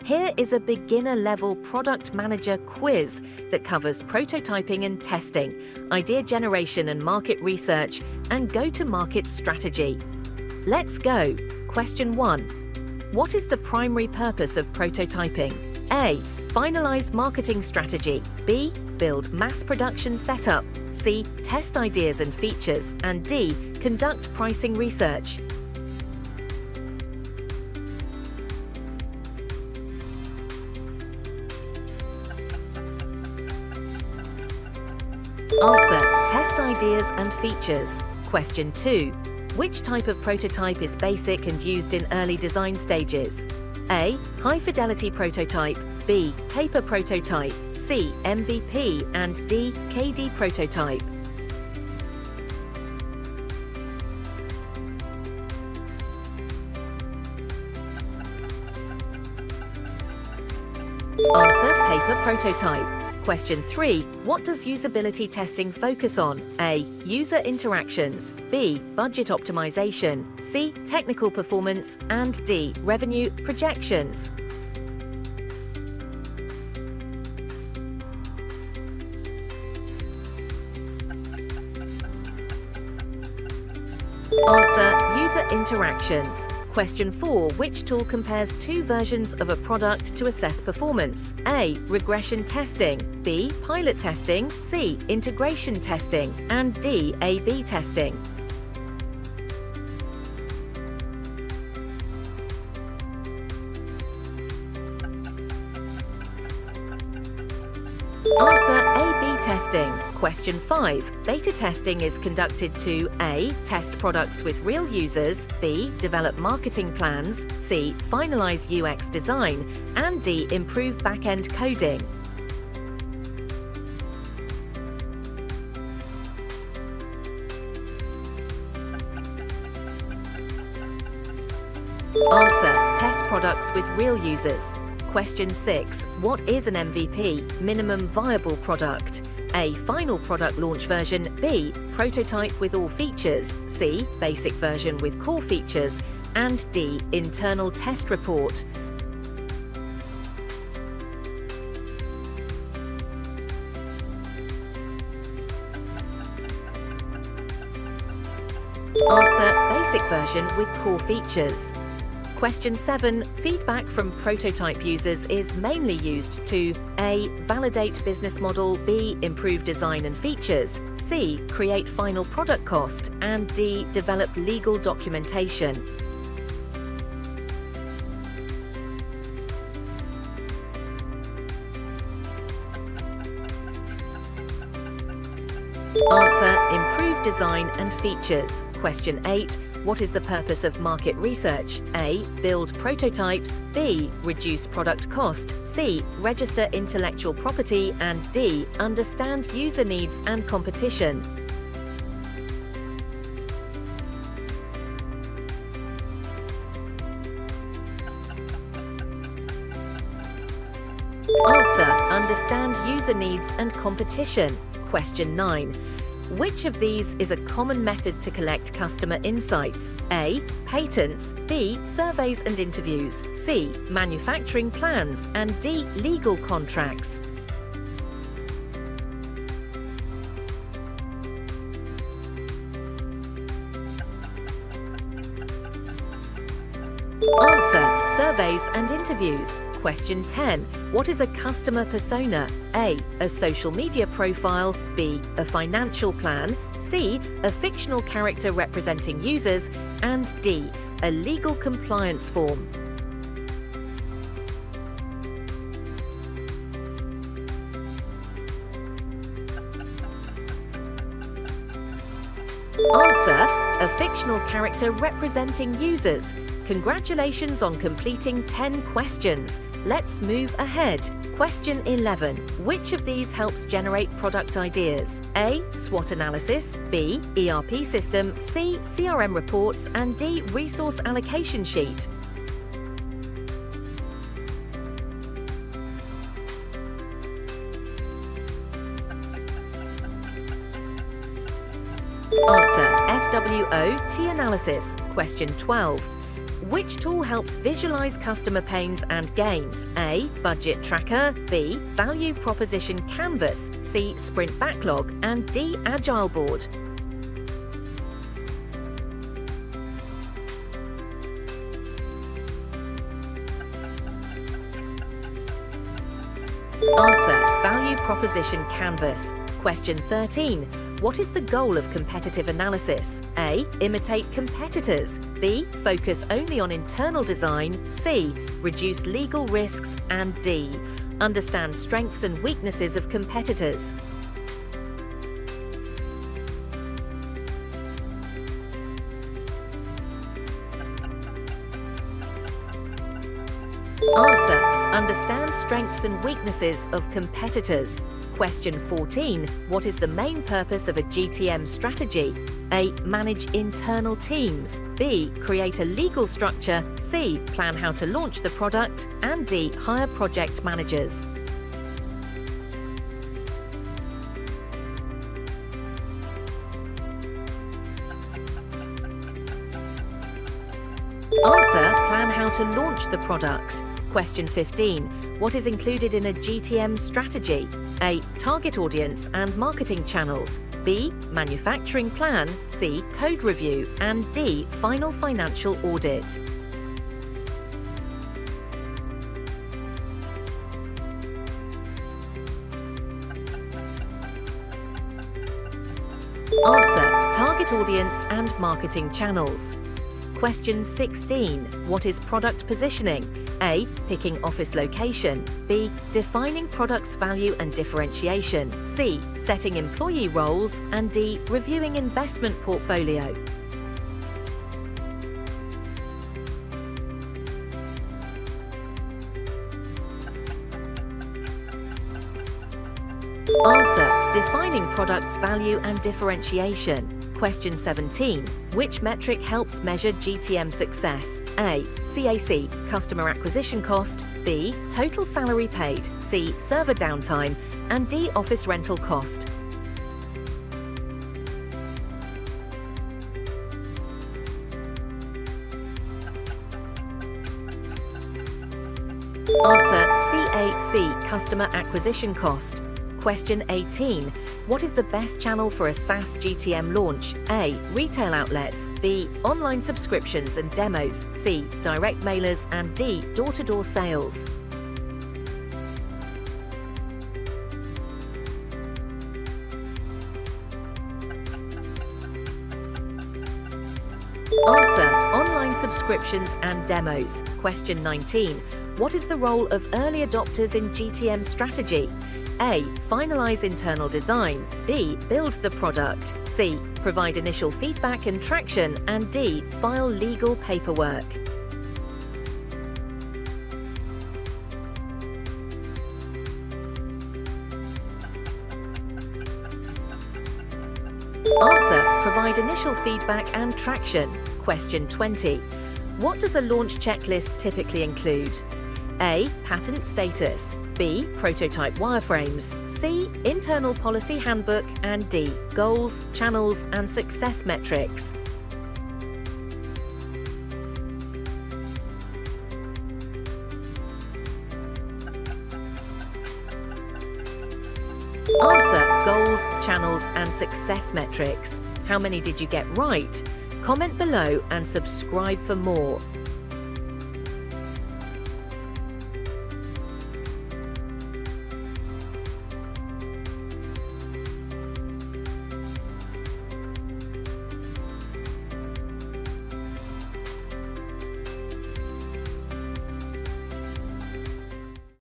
Here is a beginner-level product manager quiz that covers prototyping and testing, idea generation and market research, and go-to-market strategy. Let's go. Question 1. What is the primary purpose of prototyping? A. Finalize marketing strategy. B. Build mass production setup. C. Test ideas and features. And D. Conduct pricing research. Answer: test ideas and features. Question 2. Which type of prototype is basic and used in early design stages? A. High-fidelity prototype. B. Paper prototype. C. MVP. And D. KD prototype. Answer: paper prototype. Question 3. What does usability testing focus on? A. User interactions. B. Budget optimization. C. Technical performance. And D. Revenue projections. Answer: user interactions. Question 4. Which tool compares two versions of a product to assess performance? A. Regression testing. B. Pilot testing. C. Integration testing. And D. A/B testing. Answer: A/B testing. Question 5. Beta testing is conducted to A. Test products with real users. B. Develop marketing plans. C. Finalize UX design. And D. Improve back-end coding. Answer: test products with real users. Question 6. What is an MVP? Minimum viable product. A. Final product launch version. B. Prototype with all features. C. Basic version with core features. And D. Internal test report. Answer: basic version with core features. Question 7. Feedback from prototype users is mainly used to A. Validate business model. B. Improve design and features. C. Create final product cost. And D. Develop legal documentation. Answer: improve design and features. Question 8. What is the purpose of market research? A. Build prototypes. B. Reduce product cost. C. Register intellectual property. And D. Understand user needs and competition. Answer: understand user needs and competition. Question 9. Which of these is a common method to collect customer insights? A. Patents. B. Surveys and interviews. C. Manufacturing plans. And D. Legal contracts. Answer: surveys and interviews. Question 10. What is a customer persona? A. A social media profile. B. A financial plan. C. A fictional character representing users. And D. A legal compliance form. Answer: a fictional character representing users. Congratulations on completing 10 questions. Let's move ahead. Question 11. Which of these helps generate product ideas? A. SWOT analysis. B. ERP system. C. CRM reports. And D. Resource allocation sheet. Answer: SWOT analysis. Question 12. Which tool helps visualize customer pains and gains? A. Budget Tracker, B. Value Proposition Canvas, C. Sprint Backlog, and D. Agile Board. Answer: Value Proposition Canvas. Question 13. What is the goal of competitive analysis? A. Imitate competitors. B. Focus only on internal design. C. Reduce legal risks. And D. Understand strengths and weaknesses of competitors. Answer: Understand strengths and weaknesses of competitors. Question 14. What is the main purpose of a GTM strategy? A. Manage internal teams. B. Create a legal structure. C. Plan how to launch the product. And D. Hire project managers. Answer: Plan how to launch the product. Question 15. What is included in a GTM strategy? A. Target audience and marketing channels. B. Manufacturing plan. C. Code review. And D. Final financial audit. Answer: Target audience and marketing channels. Question 16. What is product positioning? A. Picking office location. B. Defining product's value and differentiation. C. Setting employee roles. And D. Reviewing investment portfolio. Answer: Defining product's value and differentiation. Question 17. Which metric helps measure GTM success? A. CAC, customer acquisition cost. B. Total salary paid. C. Server downtime. And D. Office rental cost. Answer: CAC, customer acquisition cost. Question 18. What is the best channel for a SaaS GTM launch? A. Retail outlets. B. Online subscriptions and demos. C. Direct mailers. And D. Door-to-door sales. Answer: Online subscriptions and demos. Question 19. What is the role of early adopters in GTM strategy? A. Finalize internal design. B. Build the product. C. Provide initial feedback and traction. And D. File legal paperwork. Answer: Provide initial feedback and traction. Question 20. What does a launch checklist typically include? A. Patent status. B. Prototype wireframes. C. Internal policy handbook. And D. Goals, channels, and success metrics. Answer: Goals, channels, and success metrics. How many did you get right? Comment below and subscribe for more.